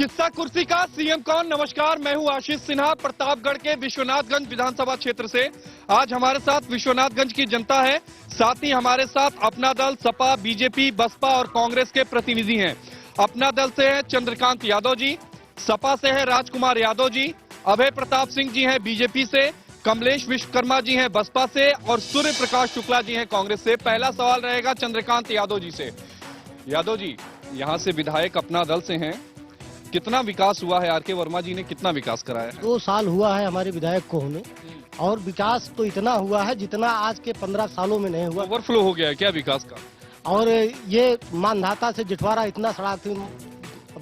किस्सा कुर्सी का सीएम कौन। नमस्कार, मैं हूं आशीष सिन्हा, प्रतापगढ़ के विश्वनाथगंज विधानसभा क्षेत्र से। आज हमारे साथ विश्वनाथगंज की जनता है, साथ ही हमारे साथ अपना दल, सपा, बीजेपी, बसपा और कांग्रेस के प्रतिनिधि हैं। अपना दल से है चंद्रकांत यादव जी, सपा से है राजकुमार यादव जी, अभय प्रताप सिंह जी हैं बीजेपी से, कमलेश विश्वकर्मा जी हैं बसपा से और सूर्य प्रकाश शुक्ला जी हैं कांग्रेस से। पहला सवाल रहेगा चंद्रकांत यादव जी से। यादव जी, यहां से विधायक अपना दल से हैं, कितना विकास हुआ है? आर के वर्मा जी ने कितना विकास कराया है? 2 साल हुआ है हमारे विधायक को होने, और विकास तो इतना हुआ है जितना आज के 15 सालों में नहीं हुआ। ओवरफ्लो हो गया है क्या विकास का? और ये मानधाता से जिठवारा इतना सड़क थी,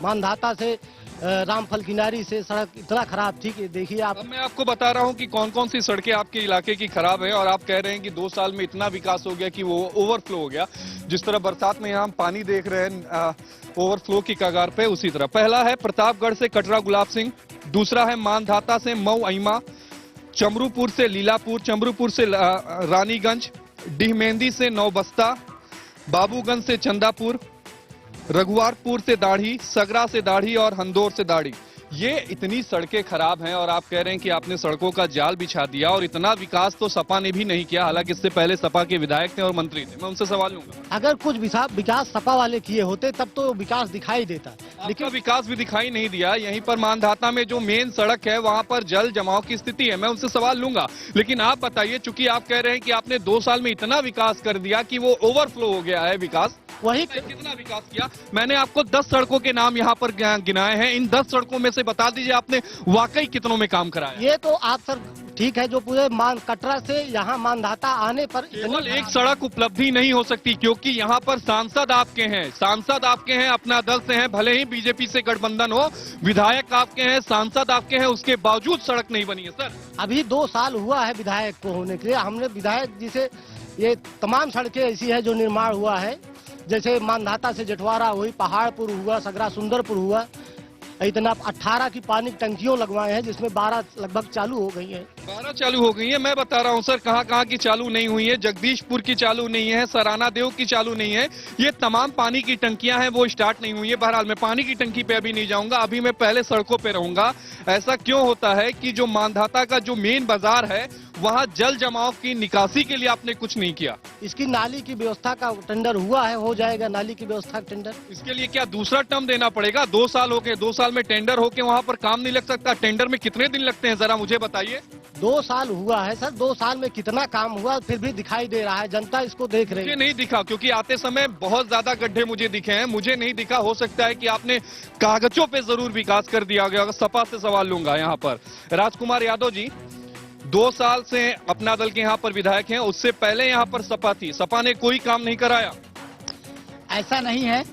मानधाता से रामफल किनारी से सड़क इतना खराब थी कि देखिए आप। अब मैं आपको बता रहा हूं कि कौन कौन सी सड़कें आपके इलाके की खराब है, और आप कह रहे हैं कि 2 साल में इतना विकास हो गया कि वो ओवरफ्लो हो गया। जिस तरह बरसात में यहाँ हम पानी देख रहे हैं ओवरफ्लो की कगार पे, उसी तरह। पहला है प्रतापगढ़ से कटरा गुलाब सिंह, दूसरा है मानधाता से मऊ अईमा, चमरूपुर से लीलापुर, चमरूपुर से रानीगंज, डीहमेंदी से नौबस्ता, बाबूगंज से चंदापुर, रघुवारपुर से दाढ़ी, सगरा से दाढ़ी और हंदोर से दाढ़ी। ये इतनी सड़कें खराब हैं और आप कह रहे हैं कि आपने सड़कों का जाल बिछा दिया, और इतना विकास तो सपा ने भी नहीं किया। हालांकि इससे पहले सपा के विधायक थे और मंत्री थे। मैं उनसे सवाल लूंगा। अगर कुछ विकास सपा वाले किए होते तब तो विकास दिखाई देता, लेकिन विकास भी दिखाई नहीं दिया। यहीं पर मानधाता में जो मेन सड़क है वहां पर जल जमाव की स्थिति है। मैं उनसे सवाल लूंगा, लेकिन आप बताइए, चूंकि आप कह रहे हैं कि आपने 2 साल में इतना विकास कर दिया कि वो ओवरफ्लो हो गया है विकास, वही कितना विकास किया? मैंने आपको 10 सड़कों के नाम यहाँ पर गिनाए हैं। इन 10 सड़कों में से बता दीजिए आपने वाकई कितनों में काम कराया? ये तो आप सर ठीक है, जो पूरे कटरा से यहाँ मानधाता आने पर केवल एक सड़क उपलब्धि नहीं हो सकती, क्योंकि यहाँ पर सांसद आपके हैं, अपना दल से हैं, भले ही बीजेपी से गठबंधन हो, विधायक आपके हैं, सांसद आपके हैं, उसके बावजूद सड़क नहीं बनी है सर। अभी 2 साल हुआ है विधायक को होने के लिए। हमने विधायक जी से ये तमाम सड़कें ऐसी है जो निर्माण हुआ है, जैसे मानधाता से जटवारा हुई, पहाड़पुर हुआ, सगरा सुंदरपुर हुआ, इतना 18 की पानी की टंकियों लगवाए हैं, जिसमें 12 लगभग चालू हो गई है। 12 चालू हो गई है। मैं बता रहा हूं सर, कहां की चालू नहीं हुई है। जगदीशपुर की चालू नहीं है, सराना देव की चालू नहीं है। ये तमाम पानी की टंकियां हैं, वो स्टार्ट नहीं हुई है। बहरहाल मैं पानी की टंकी पे अभी नहीं जाऊंगा, अभी मैं पहले सड़कों पे रहूंगा। ऐसा क्यों होता है कि जो मानधाता का जो मेन बाजार है, वहां जल जमाव की निकासी के लिए आपने कुछ नहीं किया? इसकी नाली की व्यवस्था का टेंडर हुआ है, हो जाएगा नाली की व्यवस्था का टेंडर। इसके लिए क्या दूसरा टर्म देना पड़ेगा? 2 साल हो गए, 2 साल में टेंडर होके वहां पर काम नहीं लग सकता? टेंडर में कितने दिन लगते हैं, जरा मुझे बताइए। 2 साल हुआ है सर, 2 साल में कितना काम हुआ फिर भी दिखाई दे रहा है, जनता इसको देख रही है। मुझे नहीं दिखा, क्योंकि आते समय बहुत ज्यादा गड्ढे मुझे दिखे हैं। मुझे नहीं दिखा। हो सकता है कि आपने कागजों पे जरूर विकास कर दिया गया। सपा से सवाल लूंगा यहाँ पर। राजकुमार यादव जी, 2 साल से अपना दल के यहाँ पर विधायक हैं, उससे पहले यहाँ पर सपा थी, सपा ने कोई काम नहीं कराया? ऐसा नहीं है।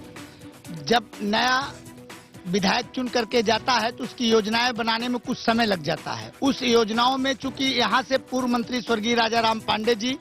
जब नया विधायक चुन करके जाता है तो उसकी योजनाएं बनाने में कुछ समय लग जाता है। उस योजनाओं में चूंकि यहाँ से पूर्व मंत्री स्वर्गीय राजा राम पांडे जी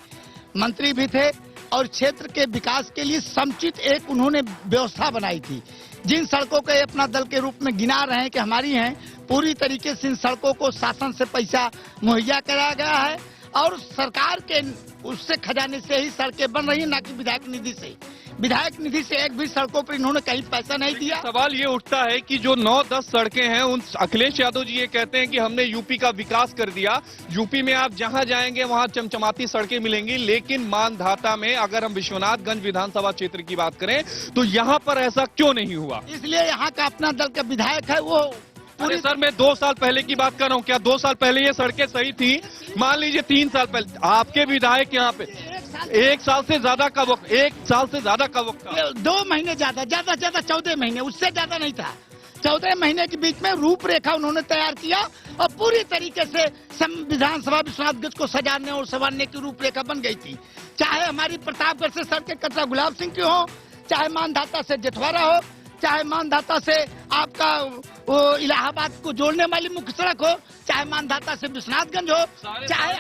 मंत्री भी थे, और क्षेत्र के विकास के लिए समुचित एक उन्होंने व्यवस्था बनाई थी। जिन सड़कों को अपना दल के रूप में गिना रहे हैं कि हमारी हैं, पूरी तरीके से इन सड़कों को शासन से पैसा मुहैया कराया गया है, और सरकार के उससे खजाने से ही सड़कें बन रही है, ना कि विधायक निधि से। विधायक निधि से एक भी सड़कों पर इन्होंने कहीं पैसा नहीं दिया। सवाल ये उठता है कि जो 9-10 सड़कें हैं, उन अखिलेश यादव जी ये कहते हैं कि हमने यूपी का विकास कर दिया। यूपी में आप जहां जाएंगे वहां चमचमाती सड़कें मिलेंगी, लेकिन मानधाता में, अगर हम विश्वनाथगंज विधानसभा क्षेत्र की बात करें, तो यहां पर ऐसा क्यों नहीं हुआ? इसलिए यहाँ का अपना दल का विधायक है वो पूरी। सर मैं 2 साल पहले की बात कर रहा हूँ। क्या 2 साल पहले ये सड़कें सही थी? मान लीजिए 3 साल पहले आपके विधायक यहाँ पे 1 साल से ज्यादा का वक्त, 1 साल से ज्यादा का वक्त था। 2 महीने ज्यादा 14 महीने, उससे ज्यादा नहीं था। 14 महीने के बीच में रूपरेखा उन्होंने तैयार किया, और पूरी तरीके से विधानसभा विश्वनाथगंज को सजाने और संवारने की रूपरेखा बन गई थी। चाहे हमारी प्रतापगढ़ से सड़कें कटरा गुलाब सिंह की हो, चाहे मानधाता से जटवारा हो, चाहे मानधाता से आपका इलाहाबाद को जोड़ने वाली मुख्य सड़क हो, चाहे मानधाता से विश्वनाथगंज हो, चाहे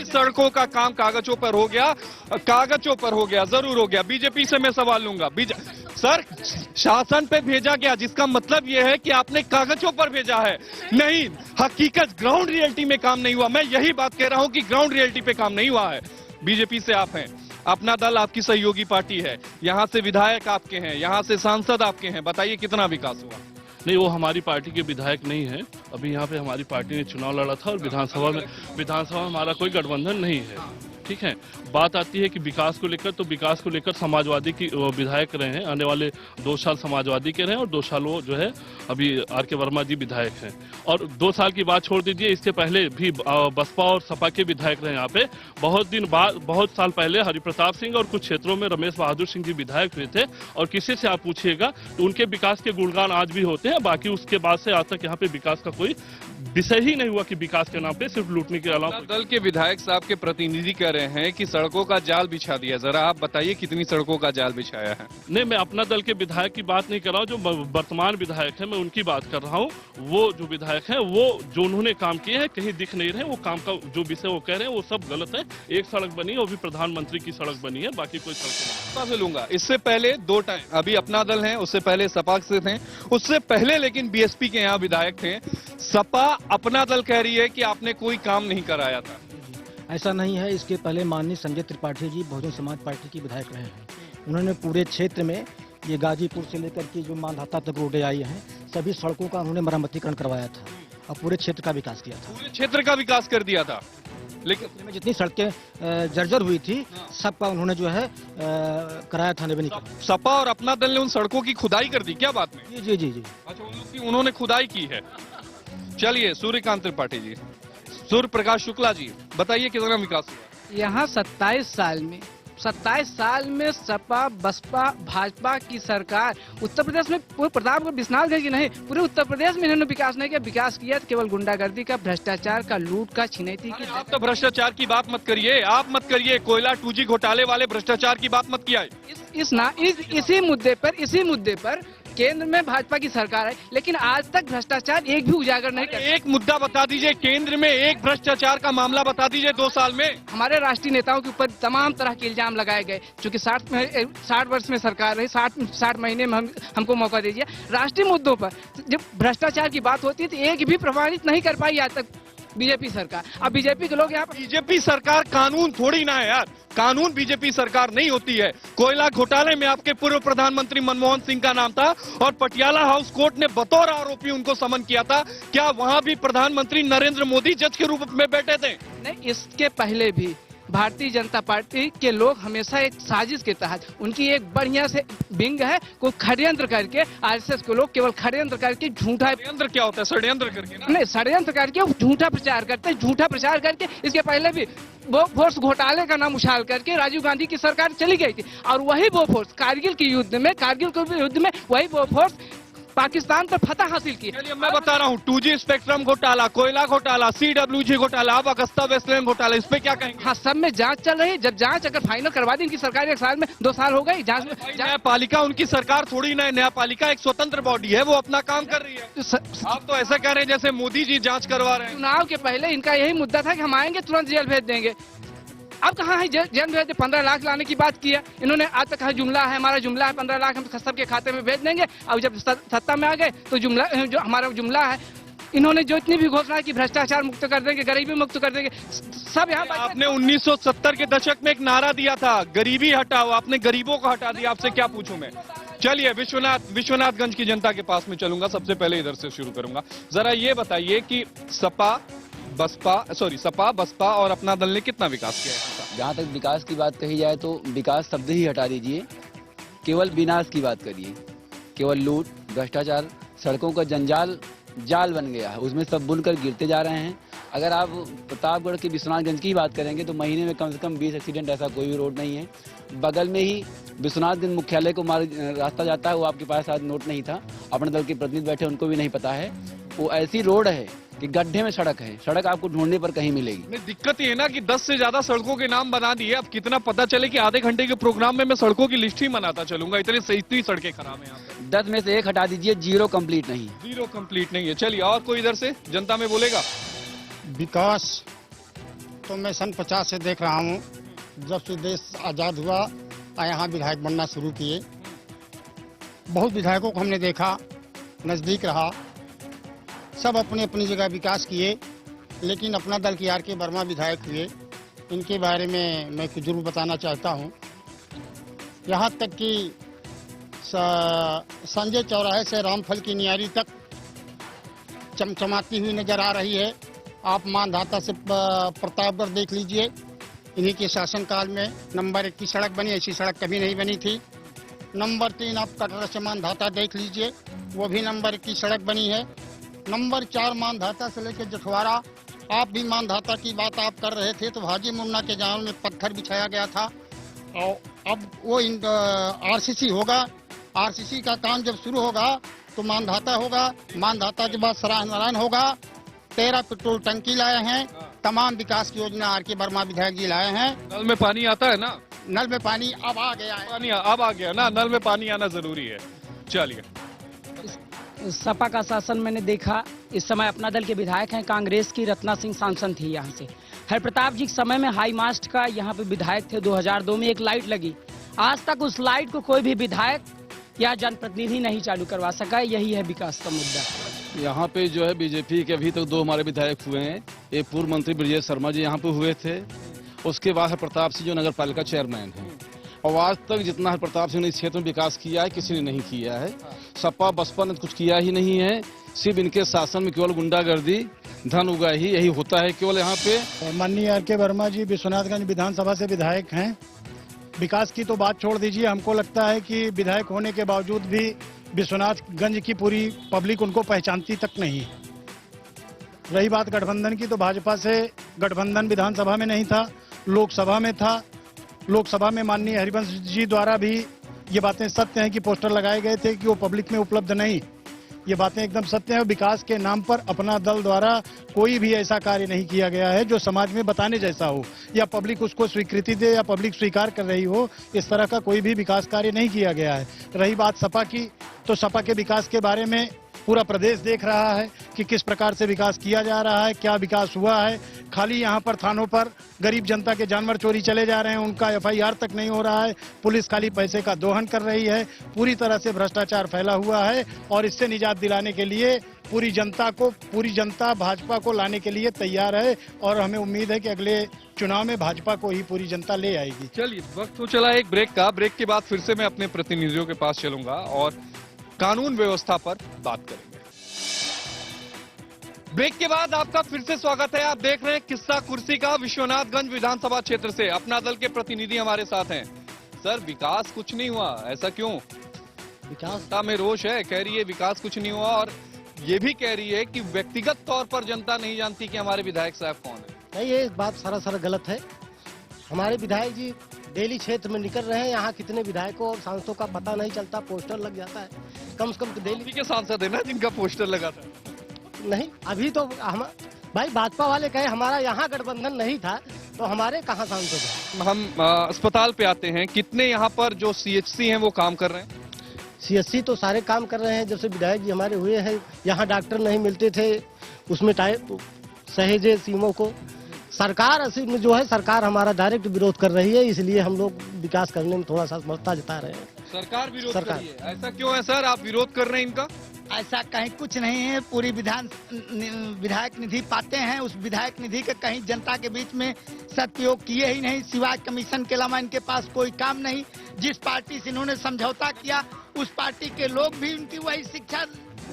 सड़कों का काम कागजों पर हो गया, जरूर हो गया। बीजेपी से मैं सवाल लूंगा। सर, शासन पे भेजा गया, जिसका मतलब यह है कि आपने कागजों पर भेजा है, नहीं हकीकत ग्राउंड रियलिटी में काम नहीं हुआ। मैं यही बात कह रहा हूं कि ग्राउंड रियलिटी पे काम नहीं हुआ है। बीजेपी से आप हैं। अपना दल आपकी सहयोगी पार्टी है, यहाँ से विधायक आपके हैं, यहाँ से सांसद आपके हैं, बताइए कितना विकास हुआ? नहीं, वो हमारी पार्टी के विधायक नहीं है। अभी यहाँ पे हमारी पार्टी ने चुनाव लड़ा था और विधानसभा में हमारा कोई गठबंधन नहीं है, ठीक है। बात आती है कि विकास को लेकर, तो विकास को लेकर समाजवादी की विधायक रहे हैं, आने वाले 2 साल समाजवादी के रहे हैं और 2 साल वो जो है अभी आर.के. वर्मा जी विधायक हैं। और 2 साल की बात छोड़ दीजिए, इसके पहले भी बसपा और सपा के विधायक रहे यहाँ पे। बहुत साल पहले हरिप्रताप सिंह और कुछ क्षेत्रों में रमेश बहादुर सिंह जी विधायक हुए थे, और किसी से आप पूछिएगा तो उनके विकास के गुणगान आज भी होते हैं। बाकी उसके बाद से आज तक यहाँ पे विकास का कोई विषय ही नहीं हुआ कि विकास के नाम पे सिर्फ लूटने के अलावा। दल के विधायक साहब के प्रतिनिधि कह रहे हैं कि सड़कों का जाल बिछा दिया, जरा आप बताइए कितनी सड़कों का जाल बिछाया है? नहीं, मैं अपना दल के विधायक की बात नहीं कर रहा हूँ, जो वर्तमान विधायक है मैं उनकी बात कर रहा हूँ। वो जो विधायक है, वो जो उन्होंने काम किए हैं कहीं दिख नहीं रहे। वो काम का जो विषय वो कह रहे हैं वो सब गलत है। एक सड़क बनी है, वो भी प्रधानमंत्री की सड़क बनी है, बाकी कोई सड़क से लूंगा। इससे पहले 2 टाइम अभी अपना दल है, उससे पहले सपा से थे, उससे पहले लेकिन बीएसपी के यहाँ विधायक थे। सपा अपना दल कह रही है कि आपने कोई काम नहीं कराया था। ऐसा नहीं है। इसके पहले माननीय संजय त्रिपाठी जी बहुजन समाज पार्टी के विधायक रहे हैं। उन्होंने पूरे क्षेत्र में ये गाजीपुर से लेकर के जो मांधाता तक रोडें आई हैं, सभी सड़कों का उन्होंने मरम्मतीकरण करवाया था और पूरे क्षेत्र का विकास किया था। पूरे क्षेत्र का विकास कर दिया था, लेकिन जितनी सड़कें जर्जर हुई थी सबका उन्होंने जो है कराया था नवीनीकरण। सपा और अपना दल ने उन सड़कों की खुदाई कर दी क्या बात में? जी जी जी जी। अच्छा, उन्होंने खुदाई की है। चलिए सूर्यकांत त्रिपाठी जी, सूर्य प्रकाश शुक्ला जी, बताइए कितना विकास हुआ? यहाँ 27 साल में सपा बसपा भाजपा की सरकार उत्तर प्रदेश में, पूरे प्रतापगढ़ विश्वनाथगढ़ की नहीं, पूरे उत्तर प्रदेश में इन्होंने विकास नहीं किया। विकास किया केवल गुंडागर्दी का, भ्रष्टाचार का, लूट का, छिनैती की। आप तो भ्रष्टाचार की बात मत करिए, आप मत करिए। कोयला 2G घोटाले वाले भ्रष्टाचार की बात मत किया। इसी मुद्दे पर केंद्र में भाजपा की सरकार है, लेकिन आज तक भ्रष्टाचार एक भी उजागर नहीं कर। एक मुद्दा बता दीजिए, केंद्र में एक भ्रष्टाचार का मामला बता दीजिए 2 साल में। हमारे राष्ट्रीय नेताओं के ऊपर तमाम तरह के इल्जाम लगाए गए, क्योंकि 60 वर्ष में सरकार रही, 60 महीने में हमको मौका दीजिए। राष्ट्रीय मुद्दों पर जब भ्रष्टाचार की बात होती है तो एक भी प्रमाणित नहीं कर पाई आज तक बीजेपी सरकार। अब बीजेपी के लोग यहाँ पर, बीजेपी सरकार कानून थोड़ी ना है यार, कानून बीजेपी सरकार नहीं होती है। कोयला घोटाले में आपके पूर्व प्रधानमंत्री मनमोहन सिंह का नाम था और पटियाला हाउस कोर्ट ने बतौर आरोपी उनको समन किया था। क्या वहां भी प्रधानमंत्री नरेंद्र मोदी जज के रूप में बैठे थे? नहीं, इसके पहले भी भारतीय जनता पार्टी के लोग हमेशा एक साजिश के तहत, उनकी एक बढ़िया से विंग है, को षड्यंत्र करके, आरएसएस के लोग केवल षड्यंत्र करके झूठा। षड्यंत्र क्या होता है? षड्यंत्र करके ना? नहीं, षड्यंत्र करके झूठा प्रचार करते हैं, झूठा प्रचार करके। इसके पहले भी वो फोर्स घोटाले का नाम उछाल करके राजीव गांधी की सरकार चली गई थी, और वही वो फोर्स कारगिल के युद्ध में वही वो फोर्स पाकिस्तान पर फतह हासिल की। चलिए मैं बता रहा हूँ, 2G स्पेक्ट्रम घोटाला, कोयला घोटाला, CWG घोटाला, अब अगस्ता वेस्टलैंड घोटाला, इस पे क्या कहेंगे? हाँ, सब में जांच चल रही है। जब जांच अगर फाइनल करवा दी इनकी सरकार 1 साल में, 2 साल हो गई जांच में। न्यायपालिका उनकी सरकार थोड़ी ना है, न्यायपालिका एक स्वतंत्र बॉडी है, वो अपना काम कर रही है। आप तो ऐसा कह रहे हैं जैसे मोदी जी जांच करवा रहे हैं। चुनाव के पहले इनका यही मुद्दा था कि हम आएंगे तुरंत जेल भेज देंगे। अब कहाँ है जेल भेज? 15 लाख लाने की बात की है इन्होंने। आज तक जुमला है, हमारा जुमला है 15 लाख हम सबके खाते में भेज देंगे। अब जब सत्ता में आ गए तो जो हमारा जुमला है, इन्होंने जो इतनी भी घोषणा की, भ्रष्टाचार मुक्त कर देंगे, गरीबी मुक्त कर देंगे, सब यहाँ। आपने 1970 के दशक में एक नारा दिया था, गरीबी हटाओ, आपने गरीबों को हटा दिया। आपसे क्या पूछूं मैं? चलिए विश्वनाथगंज की जनता के पास में चलूंगा, सबसे पहले इधर से शुरू करूंगा। जरा ये बताइए कि सपा बसपा और अपना दल ने कितना विकास किया है? जहाँ तक विकास की बात कही जाए तो विकास शब्द ही हटा दीजिए, केवल विनाश की बात करिए। केवल लूट, भ्रष्टाचार, सड़कों का जाल बन गया है, उसमें सब बुनकर गिरते जा रहे हैं। अगर आप प्रतापगढ़ के विश्वनाथगंज की बात करेंगे तो महीने में कम से कम 20 एक्सीडेंट, ऐसा कोई भी रोड नहीं है। बगल में ही विश्वनाथगंज मुख्यालय को रास्ता जाता है, वो आपके पास आज नोट नहीं था, अपने दल के प्रतिनिधि बैठे उनको भी नहीं पता है। वो ऐसी रोड है कि गड्ढे में सड़क है, सड़क आपको ढूंढने पर कहीं मिलेगी। दिक्कत ये है ना कि 10 से ज्यादा सड़कों के नाम बना दिए। अब कितना पता चले कि आधे घंटे के प्रोग्राम में मैं सड़कों की लिस्ट ही बनाता चलूंगा, इतनी सड़कें खराब है यहाँ पे। 10 में से 1 हटा दीजिए, 0 कंप्लीट नहीं है। 0 कंप्लीट नहीं है। चलिए और कोई इधर से जनता में बोलेगा? विकास तो मैं सन 50 से देख रहा हूँ, जब से देश आजाद हुआ और यहाँ विधायक बनना शुरू किए। बहुत विधायकों को हमने देखा, नजदीक रहा, सब अपनी अपनी जगह विकास किए, लेकिन अपना दल के आर.के. वर्मा विधायक हुए, इनके बारे में मैं कुछ जरूर बताना चाहता हूँ। यहाँ तक कि संजय चौराहे से रामफल की नियारी तक चमचमाती हुई नजर आ रही है। आप मानधाता से प्रतापगढ़ देख लीजिए, इन्हीं के शासनकाल में नंबर 1 की सड़क बनी, ऐसी सड़क कभी नहीं बनी थी। नंबर 3 आप कटरा से मानधाता देख लीजिए, वो भी नंबर 1 की सड़क बनी है। नंबर 4 मानधाता से लेकर जठवाड़ा, आप भी मानधाता की बात आप कर रहे थे तो हाजी मुन्ना के जहां में पत्थर बिछाया गया था, और अब वो आरसीसी होगा। आरसीसी का काम जब शुरू होगा तो मानधाता होगा, मानधाता के बाद सराह नारायण होगा। 13 पेट्रोल टंकी लाए हैं, तमाम विकास की योजना आर के वर्मा विधायक जी लाए हैं। नल में पानी आता है ना? नल में पानी अब आ गया है। पानी अब आ गया ना, नल में पानी आना जरूरी है। चलिए, सपा का शासन मैंने देखा। इस समय अपना दल के विधायक हैं, कांग्रेस की रत्ना सिंह सांसद थी यहाँ से। हरप्रताप जी के समय में हाई मास्ट का यहाँ पे विधायक थे। 2002 में एक लाइट लगी, आज तक उस लाइट को कोई भी विधायक या जनप्रतिनिधि नहीं चालू करवा सका। यही है विकास का मुद्दा। यहाँ पे जो है बीजेपी के अभी तक 2 हमारे विधायक हुए हैं। एक पूर्व मंत्री ब्रजेश शर्मा जी यहाँ पे हुए थे, उसके बाद हरप्रताप सिंह जो नगर पालिका चेयरमैन हैं, और आज तक जितना हरप्रताप सिंह ने इस क्षेत्र में विकास किया है किसी ने नहीं किया है। सपा बसपा ने कुछ किया ही नहीं है। सिर्फ इनके शासन में केवल गुंडागर्दी, धन उगाही यही होता है केवल यहाँ पे। माननीय आर के वर्मा जी विश्वनाथगंज विधानसभा से विधायक हैं। विकास की तो बात छोड़ दीजिए, हमको लगता है कि विधायक होने के बावजूद भी विश्वनाथगंज की पूरी पब्लिक उनको पहचानती तक नहीं। रही बात गठबंधन की, तो भाजपा से गठबंधन विधानसभा में नहीं था, लोकसभा में था। लोकसभा में माननीय हरिवंश जी द्वारा भी ये बातें सत्य हैं कि पोस्टर लगाए गए थे कि वो पब्लिक में उपलब्ध नहीं। ये बातें एकदम सत्य है। विकास के नाम पर अपना दल द्वारा कोई भी ऐसा कार्य नहीं किया गया है जो समाज में बताने जैसा हो या पब्लिक उसको स्वीकृति दे या पब्लिक स्वीकार कर रही हो। इस तरह का कोई भी विकास कार्य नहीं किया गया है। रही बात सपा की, तो सपा के विकास के बारे में पूरा प्रदेश देख रहा है कि किस प्रकार से विकास किया जा रहा है, क्या विकास हुआ है। खाली यहाँ पर थानों पर गरीब जनता के जानवर चोरी चले जा रहे हैं, उनका FIR तक नहीं हो रहा है। पुलिस खाली पैसे का दोहन कर रही है। पूरी तरह से भ्रष्टाचार फैला हुआ है और इससे निजात दिलाने के लिए पूरी जनता भाजपा को लाने के लिए तैयार है और हमें उम्मीद है कि अगले चुनाव में भाजपा को ही पूरी जनता ले आएगी। चलिए, वक्त हो चला एक ब्रेक का। ब्रेक के बाद फिर से मैं अपने प्रतिनिधियों के पास चलूंगा और कानून व्यवस्था पर बात करेंगे। ब्रेक के बाद आपका फिर से स्वागत है। आप देख रहे हैं किस्सा कुर्सी का। विश्वनाथगंज विधानसभा क्षेत्र से अपना दल के प्रतिनिधि हमारे साथ हैं। सर, विकास कुछ नहीं हुआ, ऐसा क्यों? विकास में रोष है, कह रही है विकास कुछ नहीं हुआ, और ये भी कह रही है कि व्यक्तिगत तौर पर जनता नहीं जानती कि हमारे विधायक साहब कौन है। नहीं, ये बात सरासर गलत है। हमारे विधायक जी डेली क्षेत्र में निकल रहे हैं। यहाँ कितने विधायकों और सांसदों का पता नहीं चलता, पोस्टर लग जाता है। कम से कम तो डेली के सांसद है ना जिनका पोस्टर लगा था। नहीं, अभी तो हम भाई भाजपा वाले कहे हमारा यहाँ गठबंधन नहीं था तो हमारे कहाँ सांसद है। हम अस्पताल पे आते हैं। कितने यहाँ पर जो CHC हैं वो काम कर रहे हैं? CHC तो सारे काम कर रहे हैं। जब से विधायक जी हमारे हुए हैं, यहाँ डॉक्टर नहीं मिलते थे, उसमें सहेजे सीमों को सरकार असल में जो है सरकार हमारा डायरेक्ट विरोध कर रही है। इसलिए हम लोग विकास करने में थोड़ा सा असमर्थता जता रहे हैं। सरकार विरोध कर रही है, ऐसा क्यों है सर? आप विरोध कर रहे हैं इनका? ऐसा कहीं कुछ नहीं है। पूरी विधायक निधि पाते हैं, उस विधायक निधि का कहीं जनता के बीच में सदुपयोग किए ही नहीं, सिवाय कमीशन के अलावा इनके पास कोई काम नहीं। जिस पार्टी से इन्होंने समझौता किया उस पार्टी के लोग भी उनकी वही शिक्षा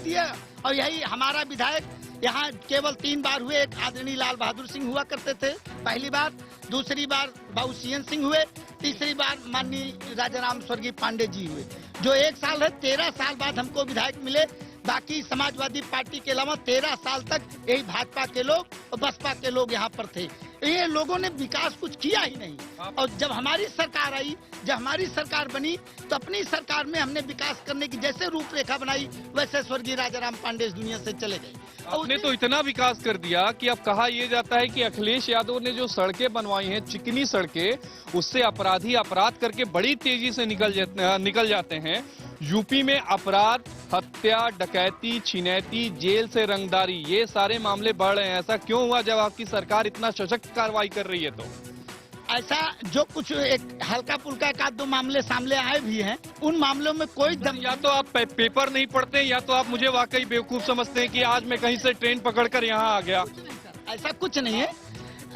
दिया। और यही हमारा विधायक यहाँ केवल 3 बार हुए। एक आदरणीय लाल बहादुर सिंह हुआ करते थे पहली बार, दूसरी बार बाबू CN सिंह हुए, तीसरी बार माननीय राजाराम स्वर्गीय पांडे जी हुए। जो 1 साल है, 13 साल बाद हमको विधायक मिले। बाकी समाजवादी पार्टी के अलावा 13 साल तक यही भाजपा के लोग और बसपा के लोग यहाँ पर थे। ये लोगों ने विकास कुछ किया ही नहीं। और जब हमारी सरकार आई, जब हमारी सरकार बनी, तो अपनी सरकार में हमने विकास करने की जैसे रूपरेखा बनाई वैसे स्वर्गीय राजाराम पांडे इस दुनिया से चले गए। आपने तो इतना विकास कर दिया कि अब कहा यह जाता है कि अखिलेश यादव ने जो सड़कें बनवाई हैं, चिकनी सड़कें, उससे अपराधी अपराध करके बड़ी तेजी से निकल जाते हैं। यूपी में अपराध, हत्या, डकैती, छिनैती, जेल से रंगदारी, ये सारे मामले बढ़ रहे हैं। ऐसा क्यों हुआ जब आपकी सरकार इतना सशक्त कार्रवाई कर रही है? तो ऐसा जो कुछ एक हल्का पुल्का 1-2 मामले सामने आए भी हैं, उन मामलों में कोई दम। या तो आप पेपर नहीं पढ़ते, या तो आप मुझे वाकई बेवकूफ समझते हैं कि आज मैं कहीं से ट्रेन पकड़कर यहाँ आ गया। ऐसा कुछ नहीं है।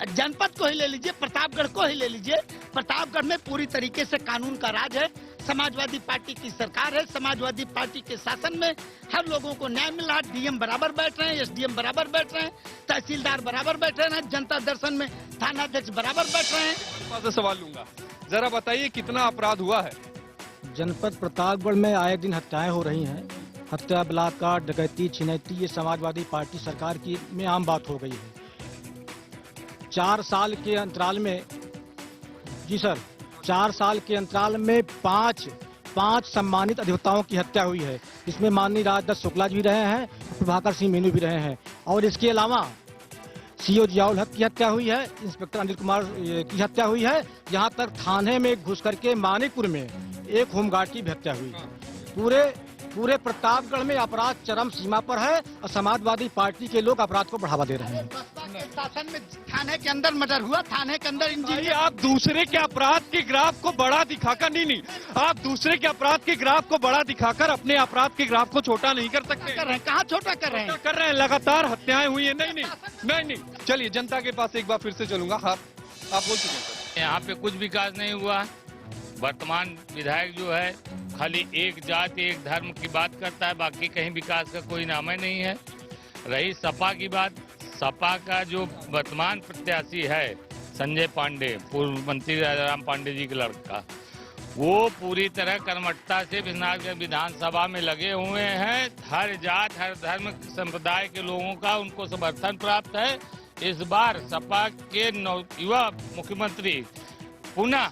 जनपद को ही ले लीजिए, प्रतापगढ़ को ही ले लीजिए। प्रतापगढ़ में पूरी तरीके से कानून का राज है, समाजवादी पार्टी की सरकार है, समाजवादी पार्टी के शासन में हर लोगों को न्याय मिल रहा है। डीएम बराबर बैठ रहे हैं, एसडीएम बराबर बैठ रहे हैं, तहसीलदार बराबर बैठ रहे हैं, जनता दर्शन में थानाध्यक्ष बराबर बैठ रहे हैं। पास से सवाल लूंगा, जरा बताइए कितना अपराध हुआ है? जनपद प्रतापगढ़ में आए दिन हत्याएं हो रही हैं। हत्या, बलात्कार, डकैती, छिनैती, ये समाजवादी पार्टी सरकार की में आम बात हो गई है। 4 साल के अंतराल में, जी सर, 4 साल के अंतराल में पांच सम्मानित अधिवक्ताओं की हत्या हुई है। इसमें माननीय राजदत्त शुक्ला जी भी रहे हैं, प्रभाकर सिंह मीनू भी रहे हैं, और इसके अलावा सीओ जियाउल हक की हत्या हुई है, इंस्पेक्टर अनिल कुमार की हत्या हुई है। यहाँ तक थाने में घुस करके मानिकपुर में एक होमगार्ड की भी हत्या हुई है। पूरे प्रतापगढ़ में अपराध चरम सीमा पर है और समाजवादी पार्टी के लोग अपराध को बढ़ावा दे रहे हैं। शासन में थाने के अंदर मर्डर हुआ, थाने के अंदर इंजीनियर। आप दूसरे के अपराध के ग्राफ को बड़ा दिखाकर नहीं, आप दूसरे के अपराध के ग्राफ को बड़ा दिखाकर अपने अपराध के ग्राफ को छोटा नहीं कर सकते। कहाँ छोटा कर रहे हैं? कर रहे हैं, लगातार हत्याएं हुई है। नहीं। चलिए जनता के पास एक बार फिर से चलूंगा। हाँ, आप बोल चुके हैं। यहाँ पे कुछ विकास नहीं हुआ। वर्तमान विधायक जो है खाली एक जाति एक धर्म की बात करता है, बाकी कहीं विकास का कोई नाम ही नहीं है। रही सपा की बात, सपा का जो वर्तमान प्रत्याशी है संजय पांडे, पूर्व मंत्री राजाराम पांडे जी के लड़का, वो पूरी तरह कर्मठता से विधानसभा में लगे हुए हैं। हर जात हर धर्म संप्रदाय के लोगों का उनको समर्थन प्राप्त है। इस बार सपा के युवा मुख्यमंत्री पुनः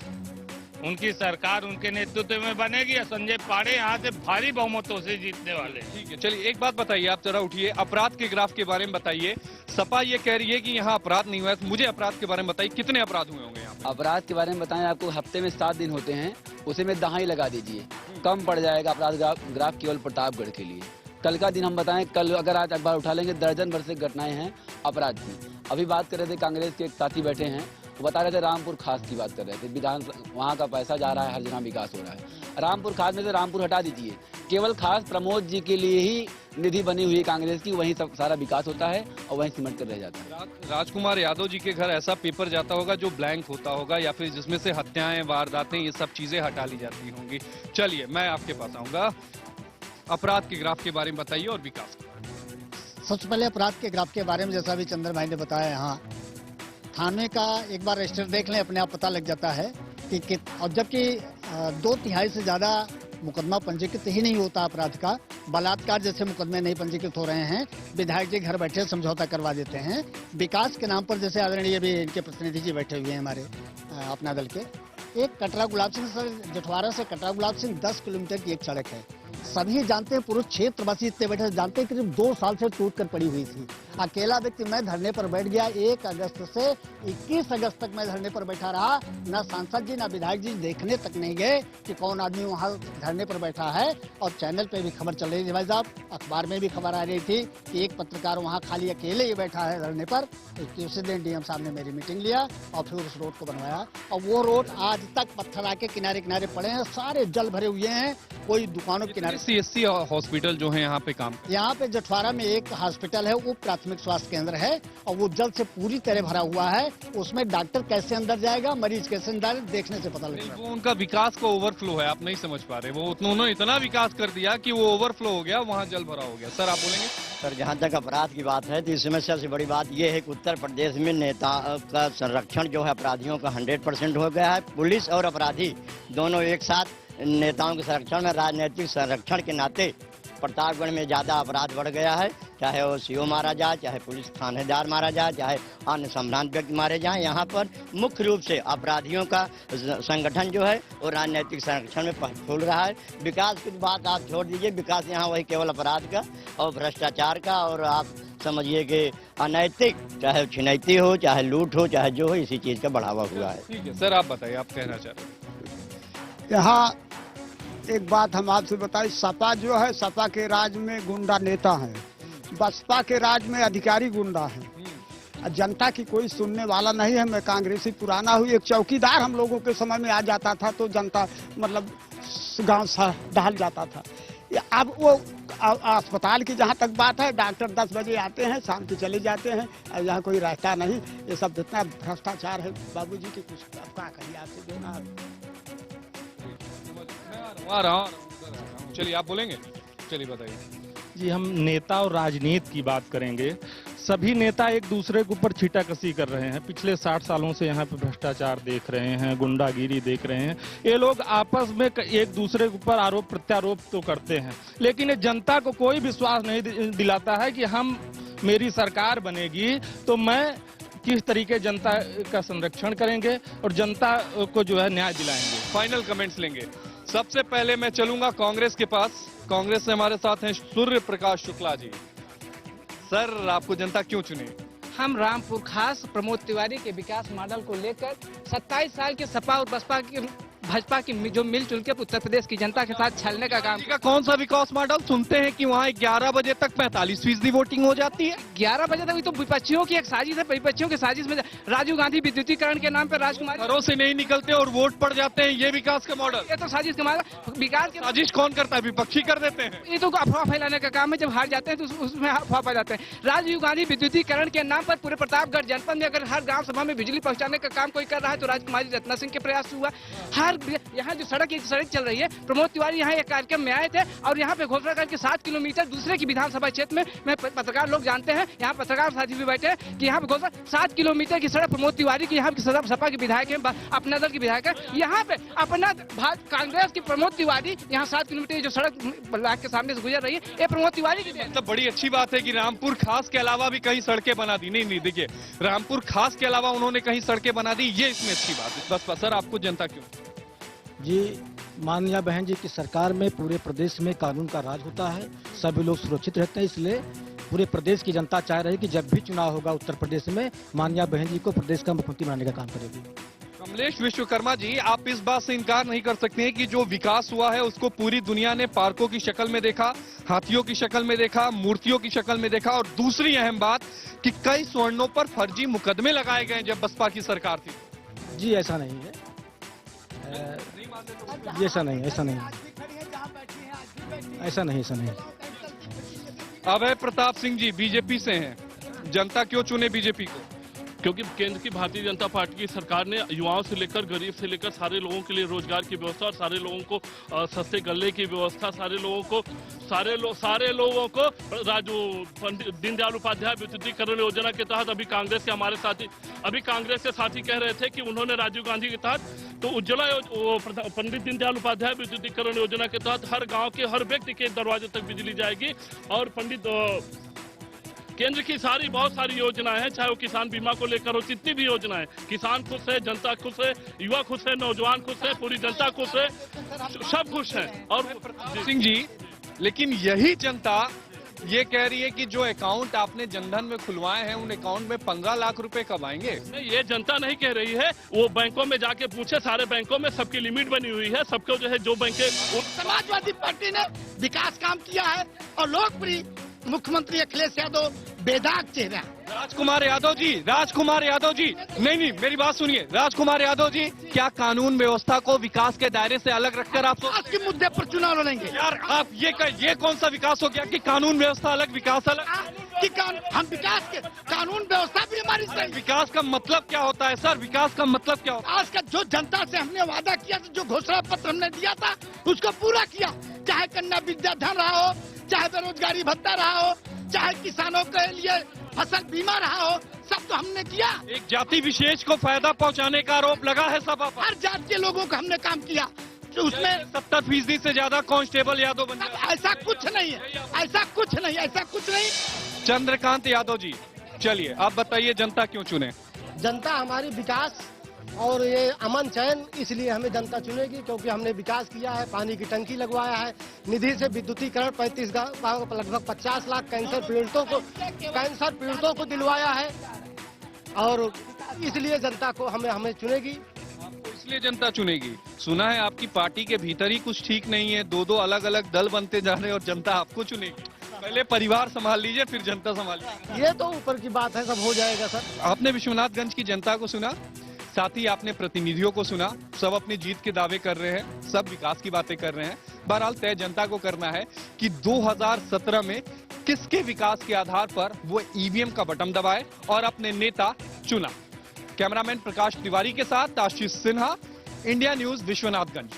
उनकी सरकार उनके नेतृत्व में बनेगी। संजय पांडे यहाँ से भारी बहुमतों से जीतने वाले। ठीक है, चलिए एक बात बताइए, आप जरा उठिए, अपराध के ग्राफ के बारे में बताइए। सपा ये कह रही है कि यहाँ अपराध नहीं हुआ है, मुझे अपराध के बारे में बताइए, कितने अपराध हुए होंगे यहाँ? अपराध के बारे में बताएं, आपको हफ्ते में 7 दिन होते हैं, उसे में दहाई लगा दीजिए, कम पड़ जाएगा अपराध ग्राफ केवल प्रतापगढ़ के लिए। कल का दिन हम बताएं, कल अगर आज अखबार उठा लेंगे, दर्जन भर से घटनाएं हैं अपराध की। अभी बात कर रहे थे, कांग्रेस के एक साथी बैठे हैं, वो बता रहे थे रामपुर खास की बात कर रहे थे। विधान वहाँ का पैसा जा रहा है, हर जगह विकास हो रहा है। रामपुर खास में से रामपुर हटा दीजिए, केवल खास प्रमोद जी के लिए ही निधि बनी हुई है कांग्रेस की, वहीं सब सारा विकास होता है और वहीं सिमट कर रह जाता है। राजकुमार यादव जी के घर ऐसा पेपर जाता होगा जो ब्लैंक होता होगा, या फिर जिसमें से हत्याएं, वारदातें, ये सब चीजें हटा ली जाती होंगी। चलिए मैं आपके पास आऊंगा, अपराध के ग्राफ के बारे में बताइए और विकास के बारे में। सबसे पहले अपराध के ग्राफ के बारे में, जैसा अभी चंद्र भाई ने बताया, यहाँ थाने का एक बार रजिस्टर देख लें, अपने आप पता लग जाता है कि और जबकि 2/3 से ज्यादा मुकदमा पंजीकृत ही नहीं होता अपराध का। बलात्कार जैसे मुकदमे नहीं पंजीकृत हो रहे हैं, विधायक जी घर बैठे समझौता करवा देते हैं। विकास के नाम पर जैसे आदरणीय भी इनके प्रतिनिधि जी बैठे हुए हैं हमारे अपना दल के, एक कटरा गुलाब सिंह सर, जठवारा से कटरा गुलाब सिंह 10 किलोमीटर की एक सड़क है। सभी जानते हैं, पूरे क्षेत्रवासी इतने बैठे जानते हैं, करीब 2 साल से टूट कर पड़ी हुई थी। अकेला व्यक्ति मैं धरने पर बैठ गया, 1 अगस्त से 21 अगस्त तक मैं धरने पर बैठा रहा। न सांसद जी न विधायक जी देखने तक नहीं गए कि कौन आदमी वहाँ धरने पर बैठा है। और चैनल पे भी खबर चल रही थी भाई साहब, अखबार में भी खबर आ रही थी कि एक पत्रकार वहाँ खाली अकेले ही बैठा है धरने पर। उसी दिन डीएम साहब ने मेरी मीटिंग लिया और फिर उस रोड को बनवाया, और वो रोड आज तक पत्थर आके किनारे किनारे पड़े हैं, सारे जल भरे हुए हैं, कोई दुकानों के किनारे। CSC हॉस्पिटल जो है यहाँ पे काम, यहाँ पे जठवारा में एक हॉस्पिटल है, वो प्राथमिक स्वास्थ्य केंद्र है, और वो जल से पूरी तरह भरा हुआ है। उसमें डॉक्टर कैसे अंदर जाएगा, मरीज कैसे अंदर, देखने से पता लगेगा। वो उनका विकास का ओवरफ्लो है, आप नहीं समझ पा रहे। वो उन्होंने इतना विकास कर दिया कि वो ओवरफ्लो हो गया, वहाँ जल भरा हो गया। सर आप बोलेंगे? सर जहाँ तक अपराध की बात है, तो इस समस्या से बड़ी बात यह है कि उत्तर प्रदेश में नेता का संरक्षण जो है अपराधियों का 100% हो गया है। पुलिस और अपराधी दोनों एक साथ नेताओं के संरक्षण में, राजनीतिक संरक्षण के नाते प्रतापगढ़ में ज्यादा अपराध बढ़ गया है। चाहे वो सीओ मारा जाए, चाहे पुलिस थानेदार मारा जाए, चाहे अन्य सम्भ्रांत व्यक्ति मारे जाएं, यहाँ पर मुख्य रूप से अपराधियों का संगठन जो है वो राजनीतिक संरक्षण में फूल रहा है। विकास की बात आप छोड़ दीजिए, विकास यहाँ वही केवल अपराध का और भ्रष्टाचार का, और आप समझिए कि अनैतिक, चाहे छिनैती हो, चाहे लूट हो, चाहे जो हो, इसी चीज का बढ़ावा हुआ है। ठीक है सर, आप बताइए, आप कहना चाह रहे हैं? यहाँ एक बात हम आपसे बताएं, सपा जो है, सपा के राज में गुंडा नेता है, बसपा के राज में अधिकारी गुंडा है। जनता की कोई सुनने वाला नहीं है। मैं कांग्रेसी पुराना हुई, एक चौकीदार हम लोगों के समय में आ जाता था तो जनता मतलब गांव सा ढाल जाता था। अब वो अस्पताल की जहाँ तक बात है, डॉक्टर 10 बजे आते हैं, शाम को चले जाते हैं और यहाँ कोई रहता नहीं। ये सब जितना भ्रष्टाचार है बाबूजी की, कुछ अब क्या करिए आपसे जो ना। आ रहा हूँ। चलिए आप बोलेंगे, चलिए बताइए। जी, हम नेता और राजनीति की बात करेंगे। सभी नेता एक दूसरे के ऊपर छीटाकशी कर रहे हैं। पिछले 60 सालों से यहाँ पे भ्रष्टाचार देख रहे हैं, गुंडागिरी देख रहे हैं। ये लोग आपस में एक दूसरे के ऊपर आरोप प्रत्यारोप तो करते हैं, लेकिन ये जनता को कोई विश्वास नहीं दिलाता है कि हम मेरी सरकार बनेगी तो मैं किस तरीके जनता का संरक्षण करेंगे और जनता को जो है न्याय दिलाएंगे। फाइनल कमेंट्स लेंगे। सबसे पहले मैं चलूंगा कांग्रेस के पास। कांग्रेस से हमारे साथ हैं सूर्य प्रकाश शुक्ला जी। सर, आपको जनता क्यों चुने? हम रामपुर खास प्रमोद तिवारी के विकास मॉडल को लेकर 27 साल के सपा और भाजपा की जो मिलजुल के उत्तर प्रदेश की जनता के साथ छलने का काम किया। कौन सा विकास मॉडल? सुनते हैं कि वहाँ 11 बजे तक 45% वोटिंग हो जाती है। 11 बजे तक तो विपक्षियों की एक साजिश है। विपक्षियों की साजिश में राजीव गांधी विद्युतीकरण के नाम पर राजकुमार घरों से नहीं निकलते और वोट पड़ जाते हैं, ये विकास का मॉडल? ये तो साजिश का मॉडल। विकास की साजिश कौन करता है? विपक्षी कर देते हैं। ये तो अफवाह फैलाने का काम है। जब हार जाते हैं तो उसमें अफवाह फैलाते हैं। राजीव गांधी विद्युतीकरण के नाम पर पूरे प्रतापगढ़ जनपद में अगर हर ग्राम सभा में बिजली पहुंचाने का काम कोई कर रहा है तो राजकुमारी रत्ना सिंह के प्रयास हुआ। हर यहाँ जो सड़क चल रही है, प्रमोद तिवारी यहाँ एक कार्यक्रम में आए थे और यहाँ पे घोषणा करके 7 किलोमीटर दूसरे की विधानसभा क्षेत्र में पत्रकार लोग जानते हैं, यहाँ पत्रकार साथी भी बैठे हैं कि यहाँ पे घोषणा 7 किलोमीटर की सड़क प्रमोद तिवारी की, यहाँ की सपा के विधायक है, अपना दल के विधायक है। यहाँ पे अपना कांग्रेस की प्रमोद तिवारी यहाँ 7 किलोमीटर जो सड़क ब्लॉक के सामने से गुजर रही है, ये प्रमोद तिवारी की। मतलब बड़ी अच्छी बात है कि रामपुर खास के अलावा भी कहीं सड़कें बना दी। नहीं, देखिए, रामपुर खास के अलावा उन्होंने कहीं सड़कें बना दी, ये इसमें अच्छी बात है। बस सर, आपको जनता क्यों? जी, माननीय बहन जी की सरकार में पूरे प्रदेश में कानून का राज होता है, सभी लोग सुरक्षित रहते हैं, इसलिए पूरे प्रदेश की जनता चाह रही है कि जब भी चुनाव होगा उत्तर प्रदेश में माननीय बहन जी को प्रदेश का मुख्यमंत्री बनाने का काम करेगी। कमलेश विश्वकर्मा जी, आप इस बात से इनकार नहीं कर सकते हैं कि जो विकास हुआ है उसको पूरी दुनिया ने पार्कों की शक्ल में देखा, हाथियों की शक्ल में देखा, मूर्तियों की शक्ल में देखा। और दूसरी अहम बात कि कई स्वर्णों पर फर्जी मुकदमे लगाए गए जब बसपा की सरकार थी। जी, ऐसा नहीं है, ऐसा नहीं, ऐसा नहीं, ऐसा नहीं, ऐसा नहीं। अभय प्रताप सिंह जी बीजेपी से हैं, जनता क्यों चुने बीजेपी को? क्योंकि केंद्र की भारतीय जनता पार्टी की सरकार ने युवाओं से लेकर गरीब से लेकर सारे लोगों के लिए रोजगार की व्यवस्था और सारे लोगों को सस्ते गल्ले की व्यवस्था, सारे लोगों को पंडित दीनदयाल उपाध्याय विद्युतीकरण योजना के तहत अभी कांग्रेस के साथी कह रहे थे कि उन्होंने राजीव गांधी के तहत तो उज्ज्वला पंडित दीनदयाल उपाध्याय विद्युतीकरण योजना के तहत हर गाँव के हर व्यक्ति के दरवाजे तक बिजली जाएगी। और केंद्र की बहुत सारी योजनाएं हैं, चाहे वो किसान बीमा को लेकर हो, जितनी भी योजनाएं, किसान खुश है, जनता खुश है, युवा खुश है, नौजवान खुश है, पूरी जनता खुश है, सब खुश है। और सिंह जी, लेकिन यही जनता ये कह रही है कि जो अकाउंट आपने जनधन में खुलवाए हैं उन अकाउंट में 15 लाख रुपए कब आएंगे? नहीं, ये जनता नहीं कह रही है, वो बैंकों में जाके पूछे, सारे बैंकों में सबकी लिमिट बनी हुई है, सबको जो है जो बैंकें। समाजवादी पार्टी ने विकास काम किया है और लोकप्रिय मुख्यमंत्री अखिलेश यादव बेदाग चेहरा। राजकुमार यादव जी, नहीं, मेरी बात सुनिए। राजकुमार यादव जी, क्या कानून व्यवस्था को विकास के दायरे से अलग रखकर आप के मुद्दे पर चुनाव लड़ेंगे? यार, आप ये कौन सा विकास हो गया कि कानून व्यवस्था अलग, विकास अलग? हम विकास के कानून व्यवस्था भी हमारी सही। विकास का मतलब क्या होता है सर? विकास का मतलब क्या होता है? आज का जो जनता से हमने वादा किया था, जो घोषणा पत्र हमने दिया था, उसको पूरा किया। चाहे कन्या विद्याधन रहा हो, चाहे बेरोजगारी भत्ता रहा हो, चाहे किसानों के लिए फसल बीमा रहा हो, सब तो हमने किया। एक जाति विशेष को फायदा पहुंचाने का आरोप लगा है सपा पर। हर जाति के लोगों का हमने काम किया, तो उसमें 70% से ज्यादा कांस्टेबल यादव बन गए। ऐसा कुछ नहीं है, ऐसा कुछ नहीं। चंद्रकांत यादव जी, चलिए आप बताइए जनता क्यों चुने? जनता हमारी विकास और ये अमन चैन, इसलिए हमें जनता चुनेगी क्योंकि हमने विकास किया है, पानी की टंकी लगवाया है, निधि से विद्युतीकरण 35 गाँव लगभग 50 लाख कैंसर पीड़ितों को दिलवाया है और इसलिए जनता को हमें चुनेगी। आपको इसलिए जनता चुनेगी? सुना है आपकी पार्टी के भीतर ही कुछ ठीक नहीं है, दो अलग अलग दल बनते जा रहे हैं और जनता आपको चुनेगी। पहले परिवार संभाल लीजिए, फिर जनता संभाल लीजिए। ये तो ऊपर की बात है, सब हो जाएगा सर। आपने विश्वनाथगंज की जनता को सुना? साथ ही आपने प्रतिनिधियों को सुना, सब अपनी जीत के दावे कर रहे हैं, सब विकास की बातें कर रहे हैं। बहरहाल तय जनता को करना है कि 2017 में किसके विकास के आधार पर वो ईवीएम का बटन दबाए और अपने नेता चुना। कैमरामैन प्रकाश तिवारी के साथ आशीष सिन्हा, इंडिया न्यूज, विश्वनाथगंज।